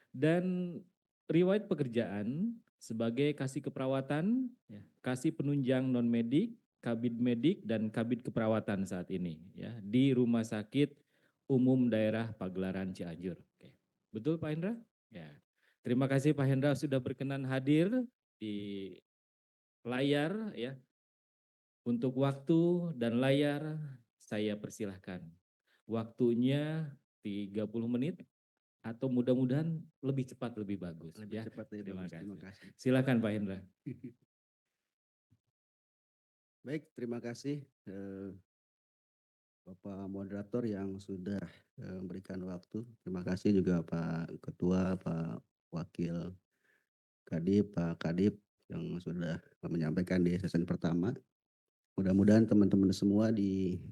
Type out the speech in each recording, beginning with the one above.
dan riwayat pekerjaan sebagai kasih keperawatan, ya, kasih penunjang non medik, kabid medik dan kabid keperawatan saat ini ya di Rumah Sakit Umum Daerah Pagelaran Cianjur. Oke. Betul Pak Hendra? Ya. Terima kasih Pak Hendra sudah berkenan hadir di layar ya. Untuk waktu dan layar saya persilahkan. Waktunya 30 menit atau mudah-mudahan lebih cepat lebih bagus. Lebih Ya. cepat lebih Terima bagus. Terima kasih. kasih. Silakan Pak Hendra. Baik, terima kasih Bapak Moderator yang sudah memberikan waktu. Terima kasih juga Pak Ketua, Pak Wakil Kadip, Pak Kadip yang sudah menyampaikan di sesi pertama. Mudah-mudahan teman-teman semua di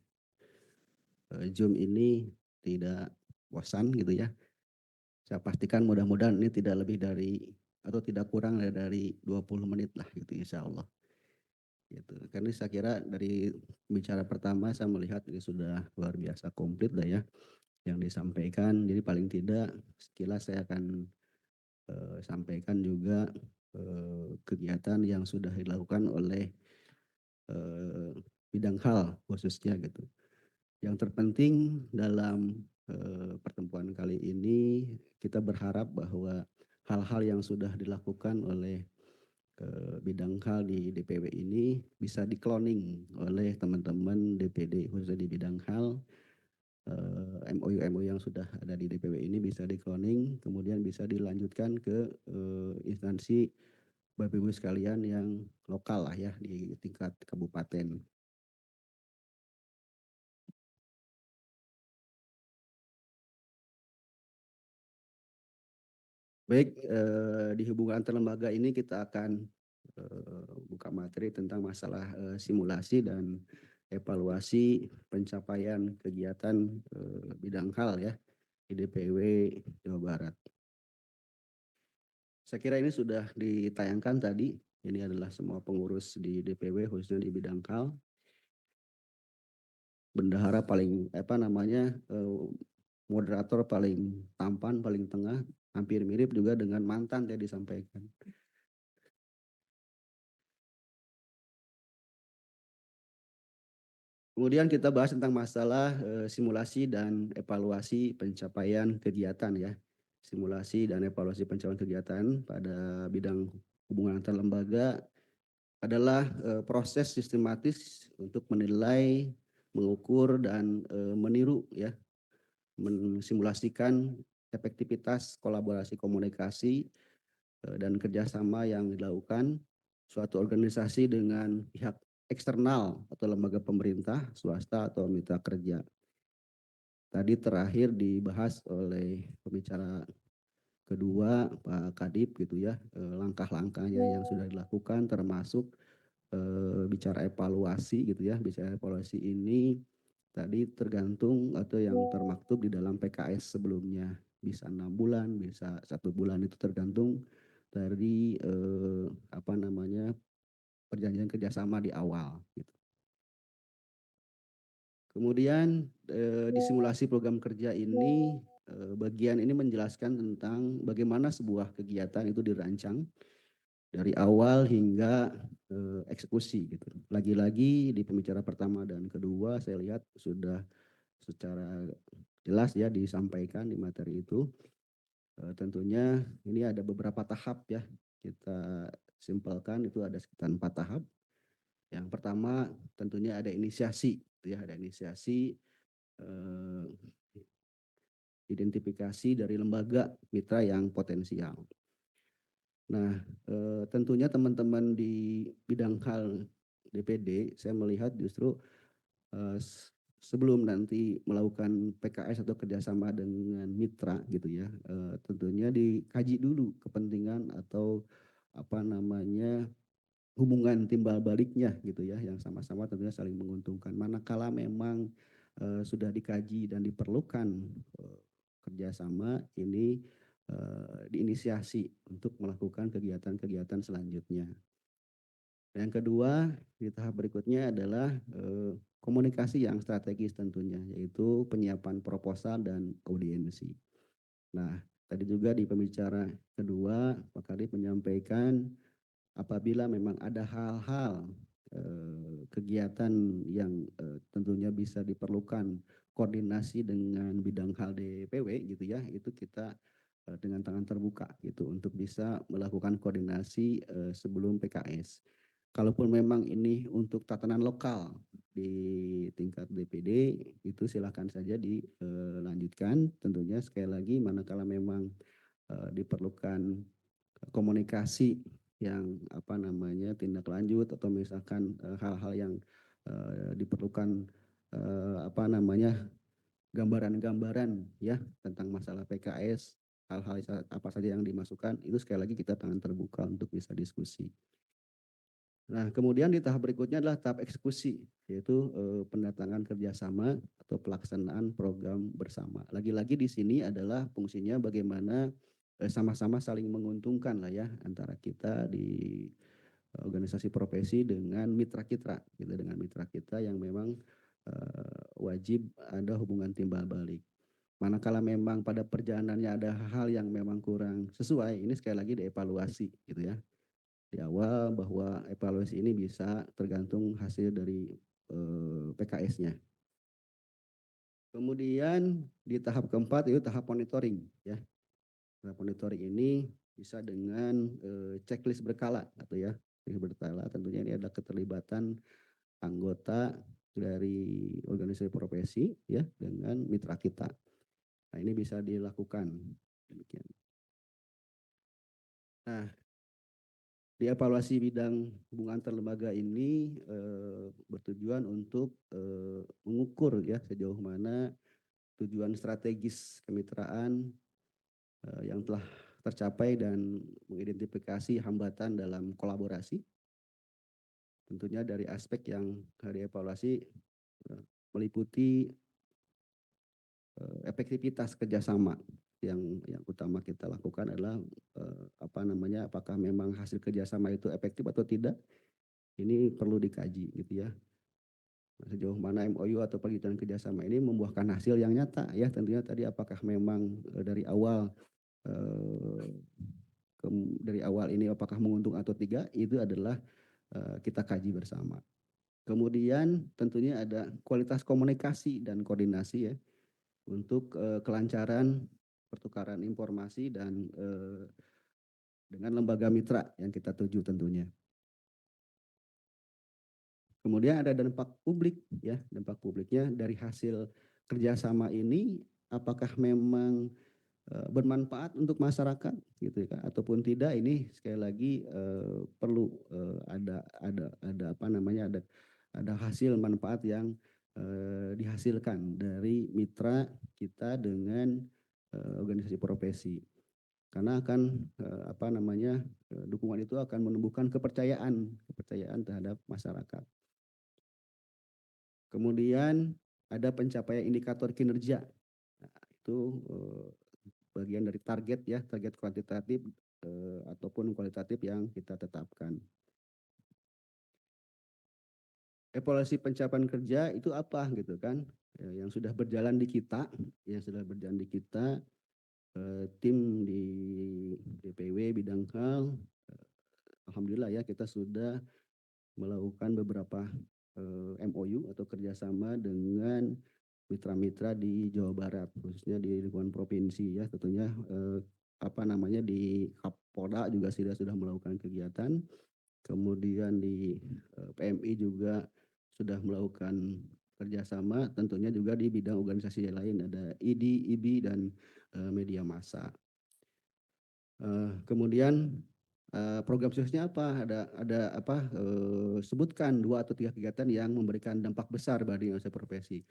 Zoom ini tidak bosan gitu ya. Saya pastikan mudah-mudahan ini tidak lebih dari atau tidak kurang dari 20 menit lah gitu insya Allah. Gitu. Karena saya kira dari bicara pertama saya melihat ini sudah luar biasa komplit lah ya yang disampaikan. Jadi paling tidak sekilas saya akan sampaikan juga kegiatan yang sudah dilakukan oleh bidang hal khususnya gitu. Yang terpenting dalam pertemuan kali ini kita berharap bahwa hal-hal yang sudah dilakukan oleh bidang hal di DPW ini bisa dikloning oleh teman-teman DPD khususnya di bidang hal. MOU yang sudah ada di DPW ini bisa dikloning, kemudian bisa dilanjutkan ke instansi Bapak Ibu sekalian yang lokal lah ya di tingkat kabupaten. Baik, di hubungan antar lembaga ini kita akan buka materi tentang masalah simulasi dan evaluasi pencapaian kegiatan bidang hal ya di DPW Jawa Barat. Saya kira ini sudah ditayangkan tadi. Ini adalah semua pengurus di DPW khususnya di bidang hal. Bendahara paling moderator paling tampan, paling tengah, hampir mirip juga dengan mantan yang disampaikan. Kemudian kita bahas tentang masalah simulasi dan evaluasi pencapaian kegiatan ya. Simulasi dan evaluasi pencapaian kegiatan pada bidang hubungan antar lembaga adalah proses sistematis untuk menilai, mengukur dan meniru ya, mensimulasikan efektivitas kolaborasi komunikasi dan kerjasama yang dilakukan suatu organisasi dengan pihak eksternal atau lembaga pemerintah, swasta atau mitra kerja. Tadi terakhir dibahas oleh pembicara kedua Pak Kadip gitu ya, langkah-langkahnya yang sudah dilakukan termasuk bicara evaluasi gitu ya. Bicara evaluasi ini tadi tergantung atau yang termaktub di dalam PKS sebelumnya. Bisa 6 bulan, bisa 1 bulan, itu tergantung dari perjanjian kerjasama di awal. Gitu. Kemudian di simulasi program kerja ini bagian ini menjelaskan tentang bagaimana sebuah kegiatan itu dirancang dari awal hingga eksekusi gitu. Lagi-lagi di pembicara pertama dan kedua saya lihat sudah secara jelas ya disampaikan di materi itu. Tentunya ini ada beberapa tahap ya, kita simpelkan itu ada sekitar 4 tahap. Yang pertama tentunya ada inisiasi, ya ada inisiasi identifikasi dari lembaga mitra yang potensial. Nah, tentunya teman-teman di bidang hal DPD, saya melihat justru sebelum nanti melakukan PKS atau kerjasama dengan mitra gitu ya, tentunya dikaji dulu kepentingan atau hubungan timbal baliknya gitu ya, yang sama-sama tentunya saling menguntungkan. Manakala memang sudah dikaji dan diperlukan kerjasama ini diinisiasi untuk melakukan kegiatan-kegiatan selanjutnya. Yang kedua di tahap berikutnya adalah komunikasi yang strategis tentunya, yaitu penyiapan proposal dan audiensi. Nah, Tadi juga di pembicara kedua Pak Kadip menyampaikan apabila memang ada hal-hal kegiatan yang tentunya bisa diperlukan koordinasi dengan bidang hal DPW gitu ya, itu kita dengan tangan terbuka gitu untuk bisa melakukan koordinasi sebelum PKS. Kalaupun memang ini untuk tatanan lokal di tingkat DPD itu silakan saja dilanjutkan. Tentunya sekali lagi manakala memang diperlukan komunikasi yang apa namanya tindak lanjut atau misalkan hal-hal yang diperlukan apa namanya gambaran-gambaran ya tentang masalah PKS, hal-hal apa saja yang dimasukkan, itu sekali lagi kita tangan terbuka untuk bisa diskusi. Nah, kemudian di tahap berikutnya adalah tahap eksekusi, yaitu pendatangan kerjasama atau pelaksanaan program bersama. Lagi-lagi di sini adalah fungsinya bagaimana sama-sama saling menguntungkan lah ya antara kita di organisasi profesi dengan mitra kita, gitu, dengan mitra kita yang memang wajib ada hubungan timbal balik. Manakala memang pada perjalanannya ada hal yang memang kurang sesuai, ini sekali lagi dievaluasi gitu ya di awal bahwa evaluasi ini bisa tergantung hasil dari PKS-nya. Kemudian di tahap keempat itu tahap monitoring ya. Tahap monitoring ini bisa dengan checklist berkala atau ya checklist berkala. Tentunya ini ada keterlibatan anggota dari organisasi profesi ya dengan mitra kita. Nah, ini bisa dilakukan demikian. Nah, di evaluasi bidang hubungan antar lembaga ini bertujuan untuk mengukur ya sejauh mana tujuan strategis kemitraan yang telah tercapai dan mengidentifikasi hambatan dalam kolaborasi. Tentunya dari aspek yang dievaluasi meliputi efektivitas kerjasama yang utama kita lakukan adalah apa namanya apakah memang hasil kerjasama itu efektif atau tidak. Ini perlu dikaji gitu ya. Sejauh mana MOU atau perjanjian kerjasama ini membuahkan hasil yang nyata ya tentunya tadi apakah memang dari awal dari awal ini apakah menguntung atau tidak itu adalah kita kaji bersama. Kemudian tentunya ada kualitas komunikasi dan koordinasi ya untuk kelancaran pertukaran informasi dan dengan lembaga mitra yang kita tuju tentunya. Kemudian ada dampak publik ya, dampak publiknya dari hasil kerjasama ini apakah memang bermanfaat untuk masyarakat gitu ya ataupun tidak ini sekali lagi perlu ada apa namanya ada hasil manfaat yang dihasilkan dari mitra kita dengan organisasi profesi karena akan apa namanya dukungan itu akan menumbuhkan kepercayaan terhadap masyarakat. Kemudian ada pencapaian indikator kinerja. Nah, itu bagian dari target ya, target kuantitatif ataupun kualitatif yang kita tetapkan. Evaluasi pencapaian kerja itu apa gitu kan? Yang sudah berjalan di kita, tim di DPW bidang hal, alhamdulillah ya kita sudah melakukan beberapa MOU atau kerjasama dengan mitra-mitra di Jawa Barat, khususnya di lingkungan provinsi ya, tentunya apa namanya di Kapolda juga sudah melakukan kegiatan, kemudian di PMI juga sudah melakukan kerjasama, tentunya juga di bidang organisasi lain ada ID, IBI dan media massa. Kemudian program suksesnya apa? Ada apa? Sebutkan 2 atau 3 kegiatan yang memberikan dampak besar bagi organisasi profesi.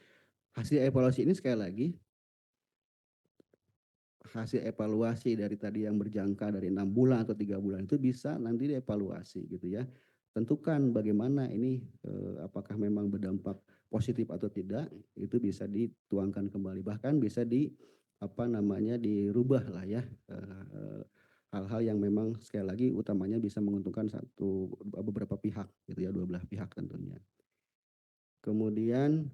Hasil evaluasi ini sekali lagi hasil evaluasi dari tadi yang berjangka dari 6 bulan atau 3 bulan itu bisa nanti dievaluasi gitu ya. Tentukan bagaimana ini apakah memang berdampak positif atau tidak itu bisa dituangkan kembali bahkan bisa apa namanya dirubah lah ya hal-hal yang memang sekali lagi utamanya bisa menguntungkan beberapa pihak gitu ya 12 pihak tentunya. Kemudian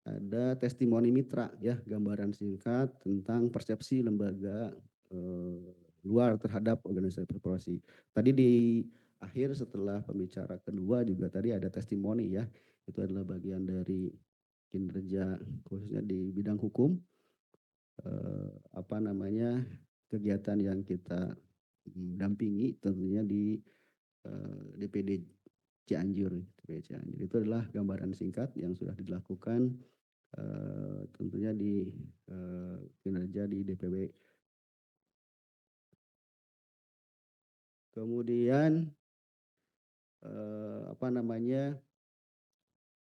ada testimoni mitra ya gambaran singkat tentang persepsi lembaga luar terhadap organisasi profesi. Tadi di akhir setelah pembicara kedua juga tadi ada testimoni ya, itu adalah bagian dari kinerja khususnya di bidang hukum, apa namanya, kegiatan yang kita dampingi tentunya di DPD Cianjur. DPD Cianjur itu adalah gambaran singkat yang sudah dilakukan tentunya di kinerja di DPW. Kemudian apa namanya,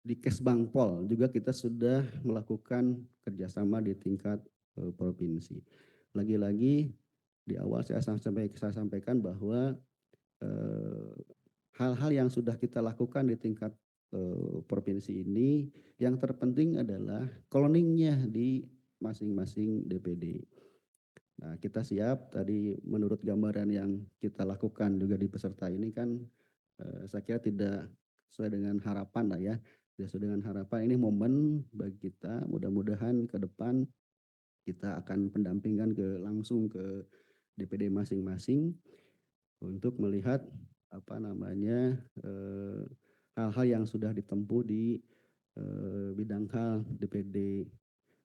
di Kesbangpol juga kita sudah melakukan kerjasama di tingkat provinsi. Lagi-lagi di awal saya sampaikan bahwa hal-hal yang sudah kita lakukan di tingkat provinsi ini, yang terpenting adalah cloningnya di masing-masing DPD. Nah, kita siap tadi menurut gambaran yang kita lakukan juga di peserta ini kan saya kira tidak sesuai dengan harapan lah ya. Tidak sesuai dengan harapan, ini momen bagi kita, mudah-mudahan ke depan kita akan pendampingan langsung ke DPD masing-masing untuk melihat apa namanya hal-hal yang sudah ditempuh di bidang hal DPD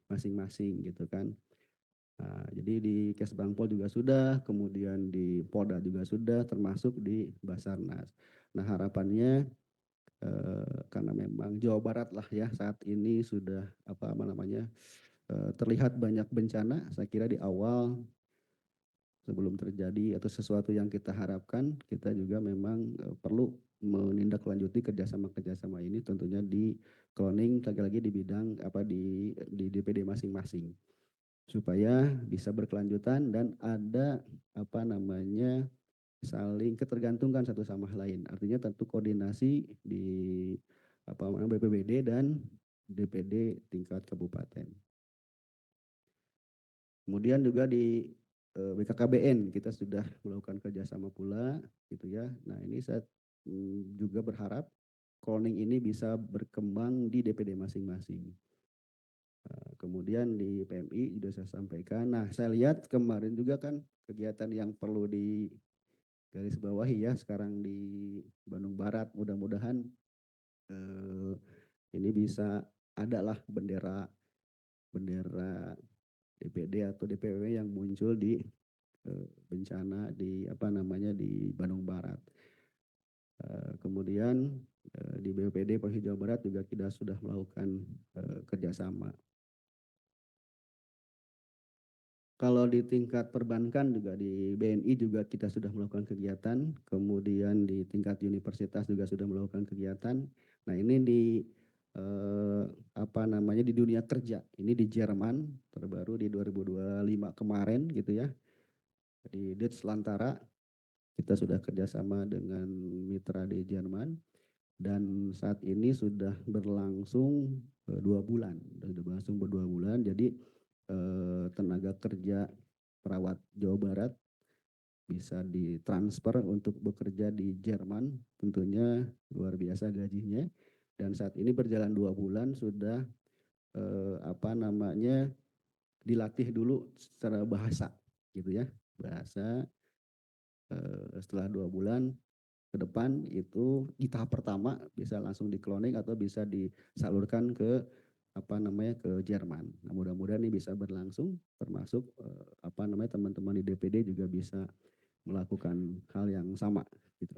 masing-masing gitu kan. Nah, jadi di Kesbangpol juga sudah, kemudian di Polda juga sudah, termasuk di Basarnas. Nah, harapannya karena memang Jawa Barat lah ya saat ini sudah apa namanya terlihat banyak bencana. Saya kira di awal sebelum terjadi atau sesuatu yang kita harapkan, kita juga memang perlu menindaklanjuti kerjasama ini tentunya di cloning lagi-lagi di bidang apa di DPD masing-masing supaya bisa berkelanjutan dan ada apa namanya saling ketergantungan satu sama lain. Artinya tentu koordinasi di apa namanya BPBD dan DPD tingkat kabupaten. Kemudian juga di BKKBN kita sudah melakukan kerjasama pula gitu ya. Nah ini saya juga berharap cloning ini bisa berkembang di DPD masing-masing. Kemudian di PMI sudah saya sampaikan. Nah saya lihat kemarin juga kan kegiatan yang perlu di garis bawahi ya sekarang di Bandung Barat. Mudah-mudahan ini bisa adalah bendera DPD atau DPW yang muncul di bencana di apa namanya di Bandung Barat. Kemudian di BPD Provinsi Jawa Barat juga kita sudah melakukan kerjasama. Kalau di tingkat perbankan juga di BNI juga kita sudah melakukan kegiatan, kemudian di tingkat universitas juga sudah melakukan kegiatan. Nah ini di apa namanya di dunia kerja, ini di Jerman terbaru di 2025 kemarin gitu ya. Di Deutschlandtara kita sudah kerjasama dengan mitra di Jerman dan saat ini sudah berlangsung 2 bulan, jadi tenaga kerja perawat Jawa Barat bisa ditransfer untuk bekerja di Jerman, tentunya luar biasa gajinya. Dan saat ini berjalan 2 bulan sudah apa namanya dilatih dulu secara bahasa, gitu ya, bahasa. Setelah 2 bulan ke depan itu di tahap pertama bisa langsung di cloning atau bisa disalurkan ke apa namanya ke Jerman. Nah, mudah-mudahan ini bisa berlangsung termasuk apa namanya teman-teman di DPD juga bisa melakukan hal yang sama gitu.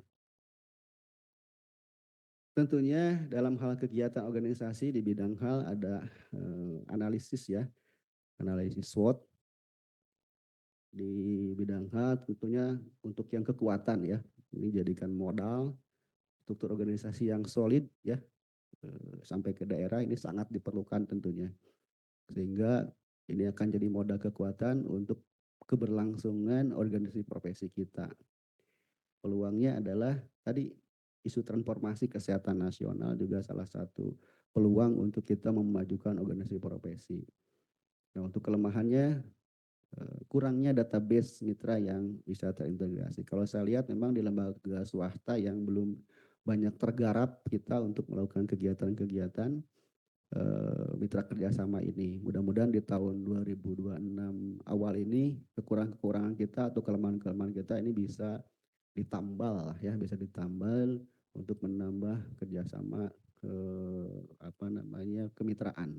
Tentunya dalam hal kegiatan organisasi di bidang hal ada analisis ya, analisis SWOT di bidang hal tentunya untuk yang kekuatan ya. Ini jadikan modal struktur organisasi yang solid ya sampai ke daerah ini sangat diperlukan tentunya. Sehingga ini akan jadi modal kekuatan untuk keberlangsungan organisasi profesi kita. Peluangnya adalah tadi isu transformasi kesehatan nasional juga salah satu peluang untuk kita memajukan organisasi profesi. Nah, untuk kelemahannya kurangnya database mitra yang bisa terintegrasi. Kalau saya lihat memang di lembaga swasta yang belum banyak tergarap kita untuk melakukan kegiatan-kegiatan mitra kerjasama ini. Mudah-mudahan di tahun 2026 awal ini kekurangan-kekurangan kita atau kelemahan-kelemahan kita ini bisa ditambal ya, bisa ditambal untuk menambah kerjasama ke apa namanya kemitraan.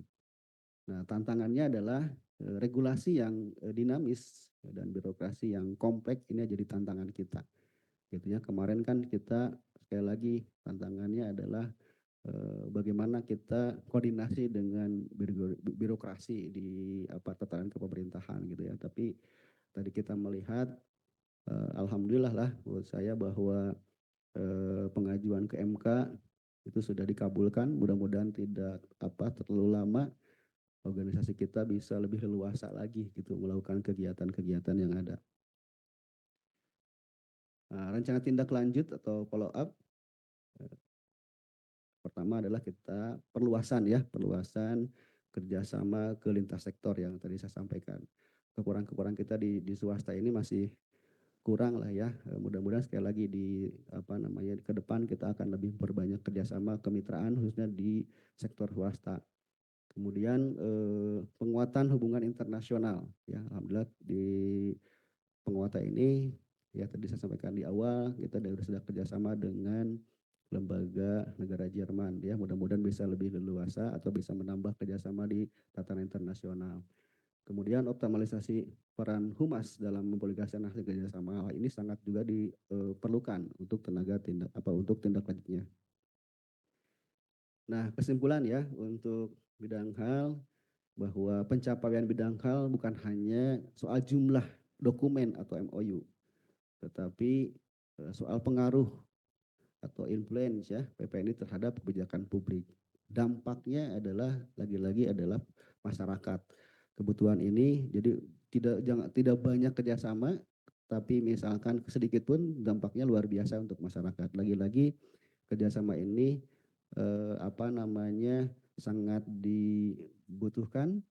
Nah, tantangannya adalah regulasi yang dinamis dan birokrasi yang kompleks ini jadi tantangan kita. Gitu ya. Kemarin kan kita sekali lagi tantangannya adalah bagaimana kita koordinasi dengan birokrasi di apa tataran kepemerintahan gitu ya. Tapi tadi kita melihat alhamdulillah lah menurut saya bahwa pengajuan ke MK itu sudah dikabulkan. Mudah-mudahan tidak apa terlalu lama organisasi kita bisa lebih leluasa lagi gitu melakukan kegiatan-kegiatan yang ada. Nah, rencana tindak lanjut atau follow up pertama adalah kita perluasan kerjasama ke lintas sektor yang tadi saya sampaikan. Kekurangan-kekurangan kita di swasta ini masih kurang lah ya. Mudah-mudahan sekali lagi di apa namanya ke depan kita akan lebih memperbanyak kerjasama kemitraan khususnya di sektor swasta. Kemudian penguatan hubungan internasional ya, alhamdulillah di penguatan ini ya tadi saya sampaikan di awal kita sudah kerjasama dengan lembaga negara Jerman ya, mudah-mudahan bisa lebih leluasa atau bisa menambah kerjasama di tataran internasional. Kemudian optimalisasi peran humas dalam mempublikasikan hasil kerjasama ini sangat juga diperlukan untuk untuk tindak lanjutnya. Nah, kesimpulan ya untuk bidang hal bahwa pencapaian bidang hal bukan hanya soal jumlah dokumen atau MOU, tetapi soal pengaruh atau influence ya PPNI terhadap kebijakan publik. Dampaknya adalah lagi-lagi adalah masyarakat. Kebutuhan ini jadi tidak banyak kerjasama, tapi misalkan sedikit pun dampaknya luar biasa untuk masyarakat. Lagi-lagi kerjasama ini apa namanya sangat dibutuhkan,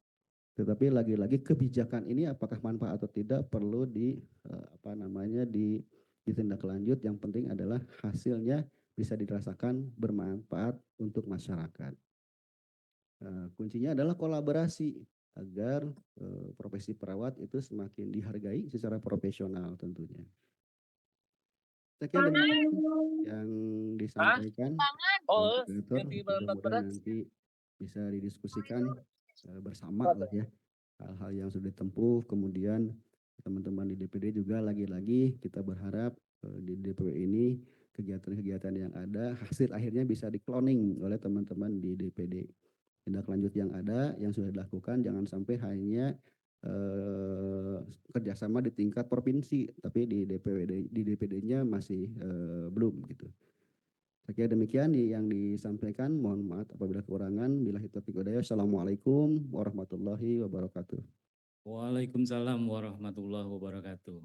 tetapi lagi-lagi kebijakan ini apakah manfaat atau tidak perlu apa namanya ditindaklanjut. Yang penting adalah hasilnya bisa dirasakan bermanfaat untuk masyarakat. Kuncinya adalah kolaborasi agar profesi perawat itu semakin dihargai secara profesional tentunya. Saya kira demikian yang disampaikan Oh, koordinator, mudah-mudahan nanti bisa didiskusikan bersama lah ya hal-hal yang sudah ditempuh. Kemudian teman-teman di DPD juga lagi-lagi kita berharap di DPW ini kegiatan-kegiatan yang ada hasil akhirnya bisa di-cloning oleh teman-teman di DPD. Tindak lanjut yang ada yang sudah dilakukan jangan sampai hanya kerjasama di tingkat provinsi, tapi di DPD-nya masih belum gitu. Saya kira demikian yang disampaikan. Mohon maaf apabila kekurangan. Billahi taufiq wal hidayah. Assalamualaikum warahmatullahi wabarakatuh. Waalaikumsalam warahmatullahi wabarakatuh.